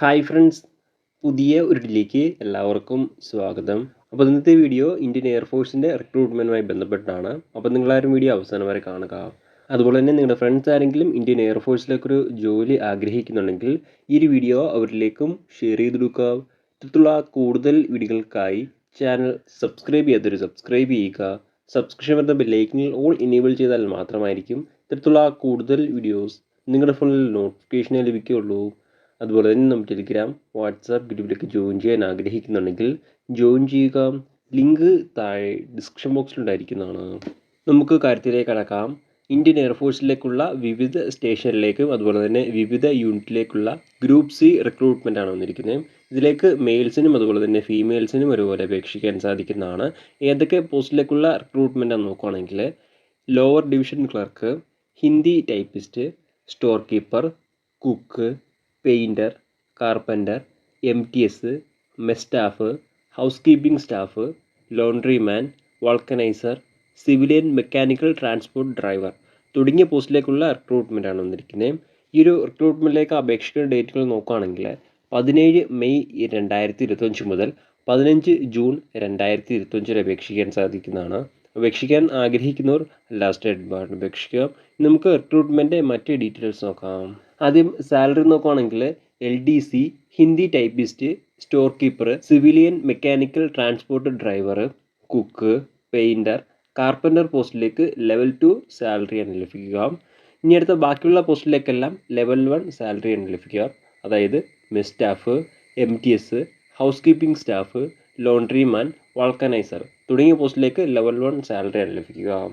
Hi friends, പുതിയ ഒരു ഇതിലേക്ക് എല്ലാവർക്കും സ്വാഗതം. അപ്പോൾ ഇന്നത്തെ വീഡിയോ ഇന്ത്യൻ എയർഫോഴ്സിൻ്റെ റിക്രൂട്ട്മെൻറ്റുമായി ബന്ധപ്പെട്ടാണ്. അപ്പോൾ നിങ്ങളാരും വീഡിയോ അവസാനം വരെ കാണുക. അതുപോലെ തന്നെ നിങ്ങളുടെ ഫ്രണ്ട്സ് ആരെങ്കിലും ഇന്ത്യൻ എയർഫോഴ്സിലേക്കൊരു ജോലി ആഗ്രഹിക്കുന്നുണ്ടെങ്കിൽ ഈ ഒരു വീഡിയോ അവരിലേക്കും ഷെയർ ചെയ്ത് കൊടുക്കുക. ഇത്തരത്തിലുള്ള കൂടുതൽ വീഡിയോകൾക്കായി ചാനൽ സബ്സ്ക്രൈബ് ചെയ്യുക. സബ്സ്ക്രിപ്ഷൻ എന്ന ബെല്ലൈക്കനിൽ ഓൾ ഇനേബിൾ ചെയ്താൽ മാത്രമായിരിക്കും ഇത്തരത്തിലുള്ള കൂടുതൽ വീഡിയോസ് നിങ്ങളുടെ ഫോണിൽ നോട്ടിഫിക്കേഷനെ ലഭിക്കുകയുള്ളൂ. അതുപോലെ തന്നെ നമ്മുടെ ടെലിഗ്രാം വാട്സാപ്പ് ഗ്രൂപ്പിലേക്ക് ജോയിൻ ചെയ്യാൻ ആഗ്രഹിക്കുന്നുണ്ടെങ്കിൽ ജോയിൻ ചെയ്യുക. ലിങ്ക് താഴെ ഡിസ്ക്രിപ്ഷൻ ബോക്സിലുണ്ടായിരിക്കുന്നതാണ്. നമുക്ക് കാര്യത്തിലേക്ക് കടക്കാം. ഇന്ത്യൻ എയർഫോഴ്സിലേക്കുള്ള വിവിധ സ്റ്റേഷനിലേക്കും അതുപോലെ തന്നെ വിവിധ യൂണിറ്റിലേക്കുള്ള ഗ്രൂപ്പ് സി റിക്രൂട്ട്മെൻറ്റാണ് വന്നിരിക്കുന്നത്. ഇതിലേക്ക് മെയിൽസിനും അതുപോലെ തന്നെ ഫീമെയിൽസിനും ഒരുപോലെ അപേക്ഷിക്കാൻ സാധിക്കുന്നതാണ്. ഏതൊക്കെ പോസ്റ്റിലേക്കുള്ള റിക്രൂട്ട്മെൻറ്റാണെന്ന് നോക്കുകയാണെങ്കിൽ lower division clerk, Hindi typist, store keeper, cook, painter, carpenter, MTS, mess staff, housekeeping staff, laundry man, vulcaniser, civilian mechanical transport driver തുടങ്ങിയ പോസ്റ്റിലേക്കുള്ള റിക്രൂട്ട്മെൻറ്റാണ് വന്നിരിക്കുന്നത്. ഈ ഒരു റിക്രൂട്ട്മെൻറ്റിലേക്ക് അപേക്ഷിക്കുന്ന ഡേറ്റുകൾ നോക്കുകയാണെങ്കിൽ 17 മെയ് 2025 മുതൽ 15 ജൂൺ 2025 വരെ അപേക്ഷിക്കാൻ സാധിക്കുന്നതാണ്. അപേക്ഷിക്കാൻ ആഗ്രഹിക്കുന്നവർ ലാസ്റ്റ് ഡേറ്റ് അപേക്ഷിക്കുക. നമുക്ക് റിക്രൂട്ട്മെൻറ്റ് മറ്റ് ഡീറ്റെയിൽസ് നോക്കാം. ആദ്യം സാലറി നോക്കുകയാണെങ്കിൽ LDC, Hindi typist, store keeper, civilian mechanical transport driver, cook, painter, carpenter പോസ്റ്റിലേക്ക് ലെവൽ 2 സാലറിയാണ് ലഭിക്കുക. ഇനി അടുത്ത ബാക്കിയുള്ള പോസ്റ്റിലേക്കെല്ലാം ലെവൽ 1 സാലറിയാണ് ലഭിക്കുക. അതായത് mess staff, MTS, housekeeping staff, laundry man, vulcaniser തുടങ്ങിയ പോസ്റ്റിലേക്ക് ലെവൽ 1 സാലറിയാണ് ലഭിക്കുക.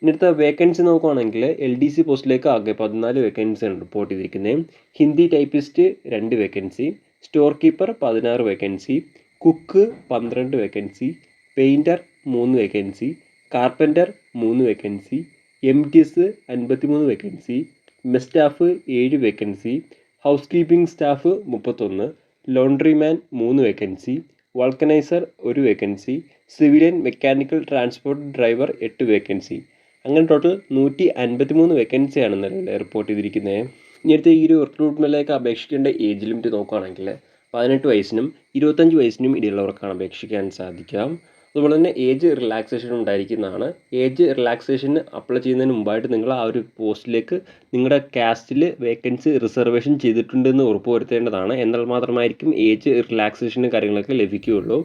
ഇനിയടുത്ത വേക്കൻസി നോക്കുകയാണെങ്കിൽ LDC പോസ്റ്റിലേക്ക് ആകെ 14 വേക്കൻസിയാണ് റിപ്പോർട്ട് ചെയ്തിരിക്കുന്നത്. Hindi typist 2 vacancy, store keeper 16 vacancy, cook 12 vacancy, painter 3 vacancy, carpenter 3 vacancy, MTS 53 vacancy, mess staff 7 vacancy, housekeeping staff 31, laundry man 3 vacancy, vulcaniser 1 vacancy, civilian mechanical transport driver 8 vacancy. അങ്ങനെ total 153 വേക്കൻസിയാണ് നിലവിൽ report ചെയ്തിരിക്കുന്നത്. ഇനി അടുത്ത ഈ ഒരു റിക്രൂട്ട്മെൻറ്റിലേക്ക് അപേക്ഷിക്കേണ്ട age limit നോക്കുകയാണെങ്കിൽ 18 വയസ്സിനും 25 വയസ്സിനും ഇടയിലുള്ളവർക്കാണ് അപേക്ഷിക്കാൻ സാധിക്കാം. അതുപോലെ തന്നെ ഏജ് റിലാക്സേഷൻ ഉണ്ടായിരിക്കുന്നതാണ്. ഏജ് റിലാക്സേഷന് അപ്ലൈ ചെയ്യുന്നതിന് മുമ്പായിട്ട് നിങ്ങൾ ആ ഒരു പോസ്റ്റിലേക്ക് നിങ്ങളുടെ കാസ്റ്റിൽ വേക്കൻസി റിസർവേഷൻ ചെയ്തിട്ടുണ്ടെന്ന് ഉറപ്പുവരുത്തേണ്ടതാണ്. എന്നാൽ മാത്രമായിരിക്കും ഏജ് റിലാക്സേഷന് കാര്യങ്ങളൊക്കെ ലഭിക്കുകയുള്ളൂ.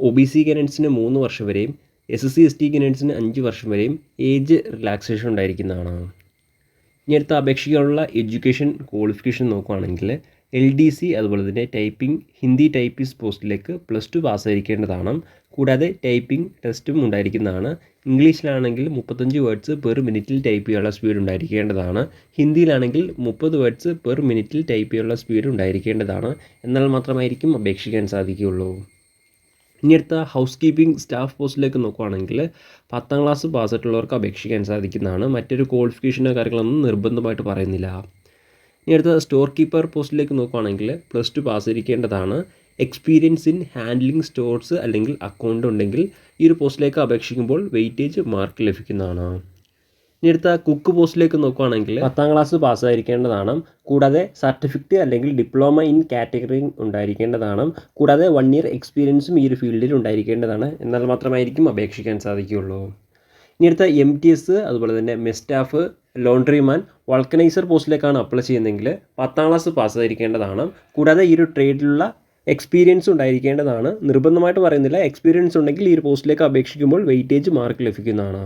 OBC കാൻഡിഡേറ്റ്സിന് 3 വർഷം വരെയും SC ST കാൻഡിഡേറ്റ്സിന് 5 വർഷം വരെയും ഏജ് റിലാക്സേഷൻ ഉണ്ടായിരിക്കുന്നതാണ്. ഇനി അടുത്ത അപേക്ഷിക്കാനുള്ള എഡ്യൂക്കേഷൻ ക്വാളിഫിക്കേഷൻ നോക്കുകയാണെങ്കിൽ LDC അതുപോലെ തന്നെ ടൈപ്പിംഗ് ഹിന്ദി ടൈപ്പിസ്റ്റ് പോസ്റ്റിലേക്ക് +2 പാസ്സായിരിക്കേണ്ടതാണ്. കൂടാതെ ടൈപ്പിംഗ് ടെസ്റ്റും ഉണ്ടായിരിക്കുന്നതാണ്. ഇംഗ്ലീഷിലാണെങ്കിൽ 35 വേർഡ്സ് പെർ മിനിറ്റിൽ ടൈപ്പ് ചെയ്യാനുള്ള സ്പീഡ് ഉണ്ടായിരിക്കേണ്ടതാണ്. ഹിന്ദിയിലാണെങ്കിൽ 30 വേർഡ്സ് പെർ മിനിറ്റിൽ ടൈപ്പ് ചെയ്യാനുള്ള സ്പീഡ് ഉണ്ടായിരിക്കേണ്ടതാണ്. എന്നാൽ മാത്രമായിരിക്കും അപേക്ഷിക്കാൻ സാധിക്കുകയുള്ളൂ. ഇനി അടുത്ത ഹൗസ് കീപ്പിംഗ് സ്റ്റാഫ് പോസ്റ്റിലേക്ക് നോക്കുകയാണെങ്കിൽ 10ാം ക്ലാസ് പാസ്സായിട്ടുള്ളവർക്ക് അപേക്ഷിക്കാൻ സാധിക്കുന്നതാണ്. മറ്റൊരു ക്വാളിഫിക്കേഷനോ കാര്യങ്ങളൊന്നും നിർബന്ധമായിട്ട് പറയുന്നില്ല. ഇനി അടുത്ത സ്റ്റോർ കീപ്പർ പോസ്റ്റിലേക്ക് നോക്കുകയാണെങ്കിൽ +2 പാസ്സായിരിക്കേണ്ടതാണ്. എക്സ്പീരിയൻസ് ഇൻ ഹാൻഡ്ലിംഗ് സ്റ്റോർസ് അല്ലെങ്കിൽ അക്കൗണ്ട് ഉണ്ടെങ്കിൽ ഈ ഒരു പോസ്റ്റിലേക്ക് അപേക്ഷിക്കുമ്പോൾ വെയിറ്റേജ് മാർക്ക് ലഭിക്കുന്നതാണ്. ഇനി അടുത്ത കുക്ക് പോസ്റ്റിലേക്ക് നോക്കുകയാണെങ്കിൽ 10ാം ക്ലാസ് പാസ്സായിരിക്കേണ്ടതാണ്. കൂടാതെ സർട്ടിഫിക്കറ്റ് അല്ലെങ്കിൽ ഡിപ്ലോമ ഇൻ കാറ്റഗറിങ് ഉണ്ടായിരിക്കേണ്ടതാണ്. കൂടാതെ 1 ഇയർ എക്സ്പീരിയൻസും ഈ ഒരു ഫീൽഡിൽ ഉണ്ടായിരിക്കേണ്ടതാണ്. എന്നാൽ മാത്രമായിരിക്കും അപേക്ഷിക്കാൻ സാധിക്കുകയുള്ളൂ. ഇനി അടുത്ത MTS അതുപോലെ തന്നെ mess staff, laundry man, vulcaniser പോസ്റ്റിലേക്കാണ് apply ചെയ്യുന്നതെങ്കിൽ 10ാം ക്ലാസ് പാസ്സായിരിക്കേണ്ടതാണ്. കൂടാതെ ഈ ഒരു ട്രേഡിലുള്ള എക്സ്പീരിയൻസ് ഉണ്ടായിരിക്കേണ്ടതാണ്. നിർബന്ധമായിട്ട് പറയുന്നില്ല. എക്സ്പീരിയൻസ് ഉണ്ടെങ്കിൽ ഈ ഒരു പോസ്റ്റിലേക്ക് അപേക്ഷിക്കുമ്പോൾ വെയിറ്റേജ് മാർക്ക് ലഭിക്കുന്നതാണ്.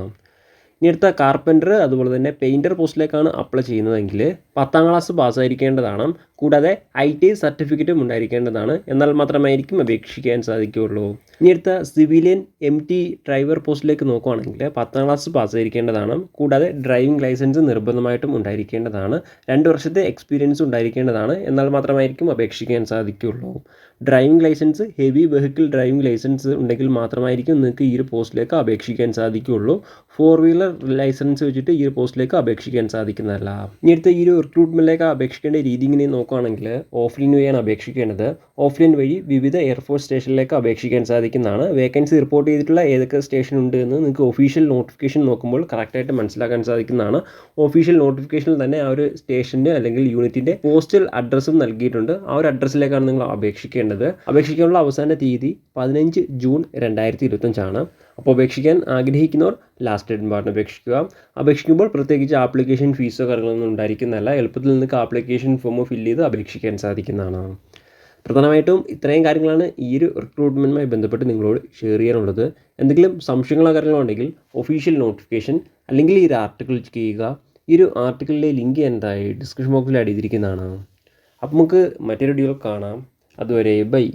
ഇനി അടുത്ത കാർപ്പൻ്റർ അതുപോലെ തന്നെ പെയിൻറ്റർ പോസ്റ്റിലേക്കാണ് അപ്ലൈ ചെയ്യുന്നതെങ്കിൽ 10ാം ക്ലാസ് പാസ്സായിരിക്കേണ്ടതാണ്. കൂടാതെ ITI സർട്ടിഫിക്കറ്റും ഉണ്ടായിരിക്കേണ്ടതാണ്. എന്നാൽ മാത്രമായിരിക്കും അപേക്ഷിക്കാൻ സാധിക്കുകയുള്ളൂ. ഇനി അടുത്ത സിവിലിയൻ MT ഡ്രൈവർ പോസ്റ്റിലേക്ക് നോക്കുകയാണെങ്കിൽ 10ാം ക്ലാസ് പാസ്സായിരിക്കേണ്ടതാണ്. കൂടാതെ ഡ്രൈവിംഗ് ലൈസൻസ് നിർബന്ധമായിട്ടും ഉണ്ടായിരിക്കേണ്ടതാണ്. 2 വർഷത്തെ എക്സ്പീരിയൻസ് ഉണ്ടായിരിക്കേണ്ടതാണ്. എന്നാൽ മാത്രമായിരിക്കും അപേക്ഷിക്കാൻ സാധിക്കുകയുള്ളൂ. Driving licence heavy vehicle driving licence ഉണ്ടെങ്കിൽ മാത്രമായിരിക്കും നിങ്ങൾക്ക് ഈ ഒരു പോസ്റ്റിലേക്ക് അപേക്ഷിക്കാൻ സാധിക്കുകയുള്ളൂ. 4 വീലർ ലൈസൻസ് വെച്ചിട്ട് ഈ ഒരു പോസ്റ്റിലേക്ക് അപേക്ഷിക്കാൻ സാധിക്കുന്നതല്ല. ഇനി അടുത്ത ഈ ഒരു റിക്രൂട്ട്മെൻറ്റിലേക്ക് അപേക്ഷിക്കേണ്ട രീതി ഇങ്ങനെ നോക്കുകയാണെങ്കിൽ ഓഫ്ലൈൻ വഴിയാണ് അപേക്ഷിക്കേണ്ടത്. ഓഫ്ലൈൻ വഴി വിവിധ എയർഫോഴ്സ് സ്റ്റേഷനിലേക്ക് അപേക്ഷിക്കാൻ സാധിക്കുന്നതാണ്. വേക്കൻസി റിപ്പോർട്ട് ചെയ്തിട്ടുള്ള ഏതൊക്കെ സ്റ്റേഷൻ ഉണ്ട് എന്ന് നിങ്ങൾക്ക് ഒഫീഷ്യൽ നോട്ടിഫിക്കേഷൻ നോക്കുമ്പോൾ കറക്റ്റായിട്ട് മനസ്സിലാക്കാൻ സാധിക്കുന്നതാണ്. ഒഫീഷ്യൽ നോട്ടിഫിക്കേഷനിൽ തന്നെ ആ ഒരു സ്റ്റേഷൻ്റെ അല്ലെങ്കിൽ യൂണിറ്റിൻ്റെ പോസ്റ്റൽ അഡ്രസ്സും നൽകിയിട്ടുണ്ട്. ആ ഒരു അഡ്രസ്സിലേക്കാണ് നിങ്ങൾ അപേക്ഷിക്കേണ്ടത്. അപേക്ഷിക്കാനുള്ള അവസാന തീയതി 15 ജൂൺ 2025 അപ്പോൾ അപേക്ഷിക്കാൻ ആഗ്രഹിക്കുന്നവർ ലാസ്റ്റ് ഡേറ്റ് പറഞ്ഞ് അപേക്ഷിക്കുക. അപേക്ഷിക്കുമ്പോൾ പ്രത്യേകിച്ച് ആപ്ലിക്കേഷൻ ഫീസോ കാര്യങ്ങളൊന്നും ഉണ്ടായിരിക്കുന്നതല്ല. എളുപ്പത്തിൽ നിങ്ങൾക്ക് ആപ്ലിക്കേഷൻ ഫോം ഫില്ല് ചെയ്ത് അപേക്ഷിക്കാൻ സാധിക്കുന്നതാണ്. പ്രധാനമായിട്ടും ഇത്രയും കാര്യങ്ങളാണ് ഈ ഒരു റിക്രൂട്ട്മെൻറ്റുമായി ബന്ധപ്പെട്ട് നിങ്ങളോട് ഷെയർ ചെയ്യാനുള്ളത്. എന്തെങ്കിലും സംശയങ്ങളോ കാര്യങ്ങളോ ഉണ്ടെങ്കിൽ ഒഫീഷ്യൽ നോട്ടിഫിക്കേഷൻ അല്ലെങ്കിൽ ഈ ഒരു ആർട്ടിക്കിൾ ചെക്ക് ചെയ്യുക. ഈ ഒരു ആർട്ടിക്കിളിലെ ലിങ്ക് എന്തായി ഡിസ്ക്രിപ്ഷൻ ബോക്സിൽ ആഡ് ചെയ്തിരിക്കുന്നതാണ്. അപ്പോൾ നമുക്ക് മറ്റൊരു വീഡിയോയിൽ കാണാം. അതുവരെ ബൈ.